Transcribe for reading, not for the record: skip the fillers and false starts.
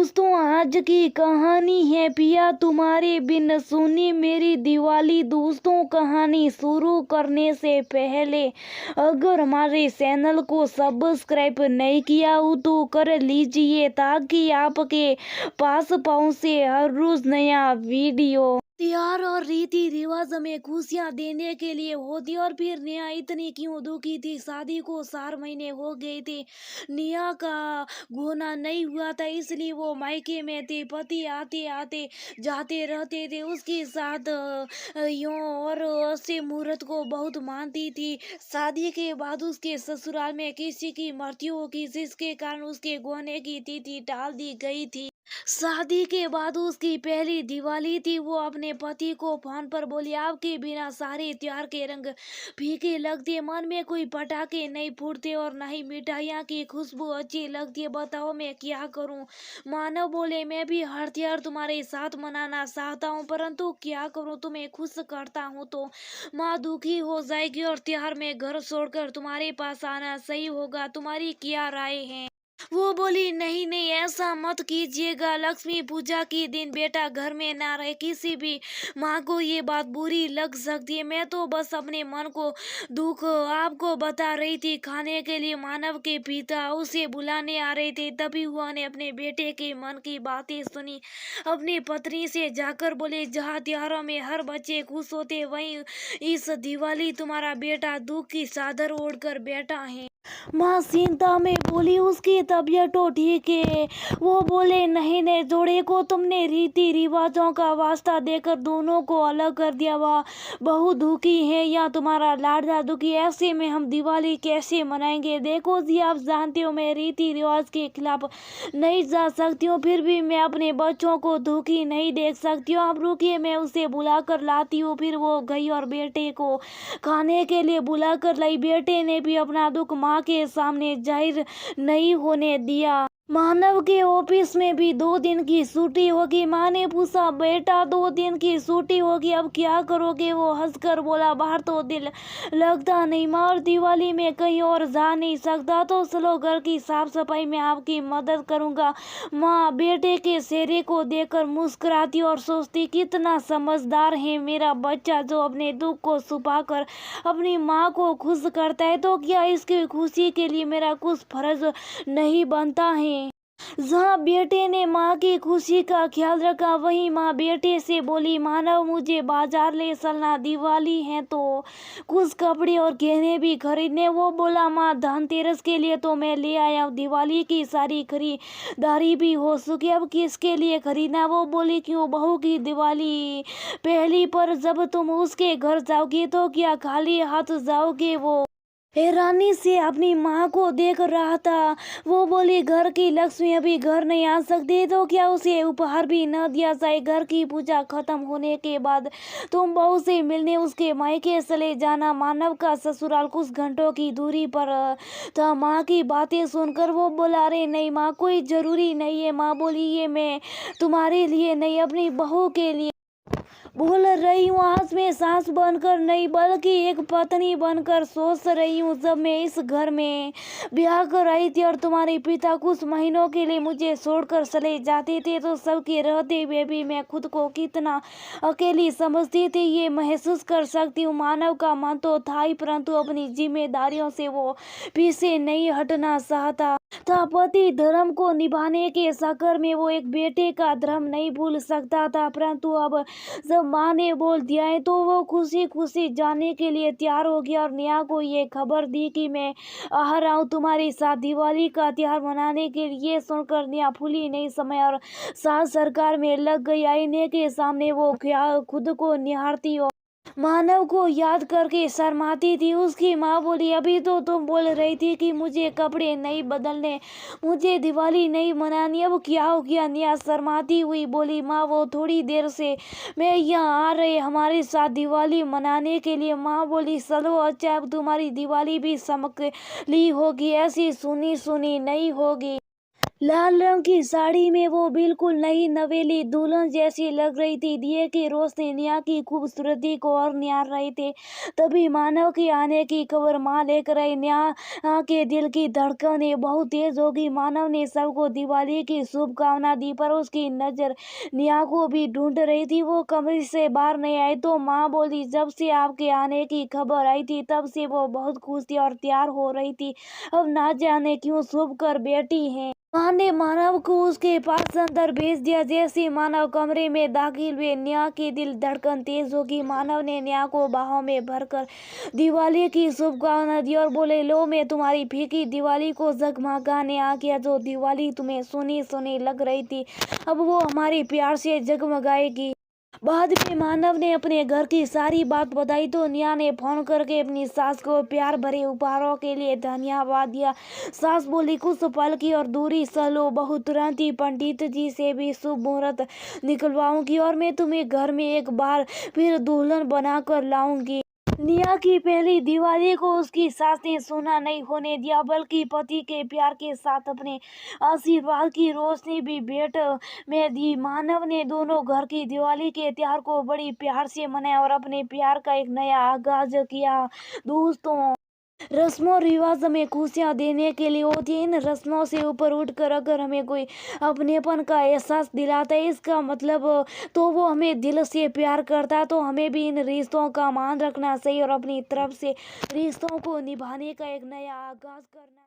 दोस्तों, आज की कहानी है पिया तुम्हारे बिन सुनी मेरी दिवाली। दोस्तों, कहानी शुरू करने से पहले अगर हमारे चैनल को सब्सक्राइब नहीं किया हो तो कर लीजिए ताकि आपके पास पहुंचे हर रोज नया वीडियो। त्योहार और रीति रिवाज हमें खुशियाँ देने के लिए होती और फिर नेहा इतनी क्यों दुखी थी। शादी को 4 महीने हो गए थे, नेहा का गोना नहीं हुआ था, इसलिए वो मायके में थे। पति आते आते जाते रहते थे उसके साथ यूं और ऐसे मुहूर्त को बहुत मानती थी। शादी के बाद उसके ससुराल में किसी की मृत्यु हो गई जिसके कारण उसके गोने की तिथि टाल दी गई थी। शादी के बाद उसकी पहली दिवाली थी। वो अपने पति को फोन पर बोली, आपके बिना सारे त्योहार के रंग फीके लगते, मन में कोई पटाखे नहीं फूटते और न ही मिठाइयाँ की खुशबू अच्छी लगती है, बताओ मैं क्या करूं। मानव बोले, मैं भी हर त्योहार तुम्हारे साथ मनाना चाहता हूँ परंतु क्या करूं, तुम्हें खुश करता हूँ तो माँ दुखी हो जाएगी और त्योहार में घर छोड़कर तुम्हारे पास आना सही होगा, तुम्हारी क्या राय है। वो बोली, नहीं नहीं ऐसा मत कीजिएगा, लक्ष्मी पूजा के दिन बेटा घर में ना रहे, किसी भी माँ को ये बात बुरी लग सकती है। मैं तो बस अपने मन को दुख आपको बता रही थी। खाने के लिए मानव के पिता उसे बुलाने आ रहे थे, तभी हुआ ने अपने बेटे के मन की बातें सुनी। अपनी पत्नी से जाकर बोले, जहाँ त्योहारों में हर बच्चे खुश होते वहीं इस दिवाली तुम्हारा बेटा दुख की चादर ओढ़कर बैठा है। माँ चिंता में बोली, उसकी तबीयत तो ठीक है। वो बोले, नहीं नहीं, जोड़े को तुमने रीति रिवाजों का वास्ता देकर दोनों को अलग कर दिया। वह बहुत दुखी है या तुम्हारा लाडला दुखी, ऐसे में हम दिवाली कैसे मनाएंगे। देखो जी, आप जानते हो मैं रीति रिवाज के खिलाफ नहीं जा सकती हूँ, फिर भी मैं अपने बच्चों को दुखी नहीं देख सकती हूँ। आप रुकिए, मैं उसे बुला कर लाती हूँ। फिर वो गई और बेटे को खाने के लिए बुला कर लाई। बेटे ने भी अपना दुख माँ के सामने जाहिर नहीं होने दिया। मानव के ऑफिस में भी 2 दिन की छुट्टी होगी। माँ ने पूछा, बेटा 2 दिन की छुट्टी होगी, अब क्या करोगे। वो हंसकर बोला, बाहर तो दिल लगता नहीं माँ, और दिवाली में कहीं और जा नहीं सकता, तो चलो घर की साफ सफाई में आपकी मदद करूँगा। माँ बेटे के चेहरे को देखकर मुस्कुराती और सोचती, कितना समझदार है मेरा बच्चा, जो अपने दुख को छुपाकर अपनी माँ को खुश करता है। तो क्या इसकी खुशी के लिए मेरा कुछ फर्ज नहीं बनता है। जहाँ बेटे ने माँ की खुशी का ख्याल रखा वहीं माँ बेटे से बोली, मानव मुझे बाजार ले चलना, दिवाली है तो कुछ कपड़े और गहने भी खरीदने। वो बोला, माँ धनतेरस के लिए तो मैं ले आया हूँ, दिवाली की सारी खरीदारी भी हो चुकी, अब किसके लिए खरीदना। वो बोली, क्यों, बहू की दिवाली पहली पर जब तुम उसके घर जाओगी तो क्या खाली हाथ जाओगे। वो हैरानी से अपनी माँ को देख रहा था। वो बोली, घर की लक्ष्मी अभी घर नहीं आ सकती तो क्या उसे उपहार भी न दिया जाए। घर की पूजा खत्म होने के बाद तुम बहू से मिलने उसके मायके चले जाना। मानव का ससुराल कुछ घंटों की दूरी पर था। माँ की बातें सुनकर वो बोला, अरे नहीं माँ, कोई जरूरी नहीं है। माँ बोली, ये मैं तुम्हारे लिए नहीं अपनी बहू के लिए बोल रही हूँ। आज मैं सास बनकर नहीं बल्कि एक पत्नी बनकर सोच रही हूँ। जब मैं इस घर में ब्याह कर आई थी और तुम्हारे पिता कुछ महीनों के लिए मुझे छोड़कर चले जाते थे तो सबके रहते हुए भी मैं खुद को कितना अकेली समझती थी ये महसूस कर सकती हूँ। मानव का मन तो था ही परंतु अपनी जिम्मेदारियों से वो पीछे नहीं हटना चाहता था। पति धर्म को निभाने के चक्कर में वो एक बेटे का धर्म नहीं भूल सकता था, परंतु अब जब माँ ने बोल दिया है तो वो खुशी खुशी जाने के लिए तैयार हो गया और नेहा को ये खबर दी कि मैं आ रहा हूँ तुम्हारे साथ दिवाली का त्योहार मनाने के लिए। सुनकर नेहा फूली नहीं समय और सास सरकार में लग गई। आईने के सामने वो खुद को निहारती और मानव को याद करके शर्माती थी। उसकी माँ बोली, अभी तो तुम बोल रही थी कि मुझे कपड़े नहीं बदलने, मुझे दिवाली नहीं मनानी, अब क्या हो गया। नेहा शर्माती हुई बोली, माँ वो थोड़ी देर से मैं यहाँ आ रहे हमारे साथ दिवाली मनाने के लिए। माँ बोली, चलो अच्छा, अब तुम्हारी दिवाली भी चमकली होगी, ऐसी सुनी सुनी नहीं होगी। लाल रंग की साड़ी में वो बिल्कुल नई नवेली दुल्हन जैसी लग रही थी। दिए की रोशनी नेहा की खूबसूरती को और निहार रही थी। तभी मानव के आने की खबर माँ लेकर आई। नेहा के दिल की धड़कनें बहुत तेज हो गई। मानव ने सबको दिवाली की शुभकामना दी, पर उसकी नजर नेहा को भी ढूंढ रही थी। वो कमरे से बाहर नहीं आई तो माँ बोली, जब से आपके आने की खबर आई थी तब से वो बहुत खुश थी और तैयार हो रही थी। अब ना जाने क्यों छुप कर बैठी है। माँ ने मानव को उसके पास अंदर भेज दिया। जैसे ही मानव कमरे में दाखिल हुए, नेहा की दिल धड़कन तेज हो गई। मानव ने नेहा को बाहों में भरकर दिवाली की शुभकामना दी और बोले, लो मैं तुम्हारी फीकी दिवाली को जगमगाने आ गया। जो दिवाली तुम्हें सुनी सुनी लग रही थी, अब वो हमारे प्यार से जगमगाएगी। बाद में मानव ने अपने घर की सारी बात बताई तो नेहा ने फोन करके अपनी सास को प्यार भरे उपहारों के लिए धन्यवाद दिया। सास बोली, कुछ पल की और दूरी सह लो बहू, तुरंत ही पंडित जी से भी शुभ मुहूर्त निकलवाऊंगी और मैं तुम्हें घर में एक बार फिर दुल्हन बनाकर लाऊंगी। नेहा की पहली दिवाली को उसकी सास ने सोना नहीं होने दिया, बल्कि पति के प्यार के साथ अपने आशीर्वाद की रोशनी भी भेंट में दी। मानव ने दोनों घर की दिवाली के त्योहार को बड़ी प्यार से मनाया और अपने प्यार का एक नया आगाज किया। दोस्तों, रस्मों रिवाज हमें खुशियाँ देने के लिए होती है। इन रस्मों से ऊपर उठकर अगर हमें कोई अपनेपन का एहसास दिलाता है, इसका मतलब तो वो हमें दिल से प्यार करता है। तो हमें भी इन रिश्तों का मान रखना चाहिए और अपनी तरफ से रिश्तों को निभाने का एक नया आगाज करना।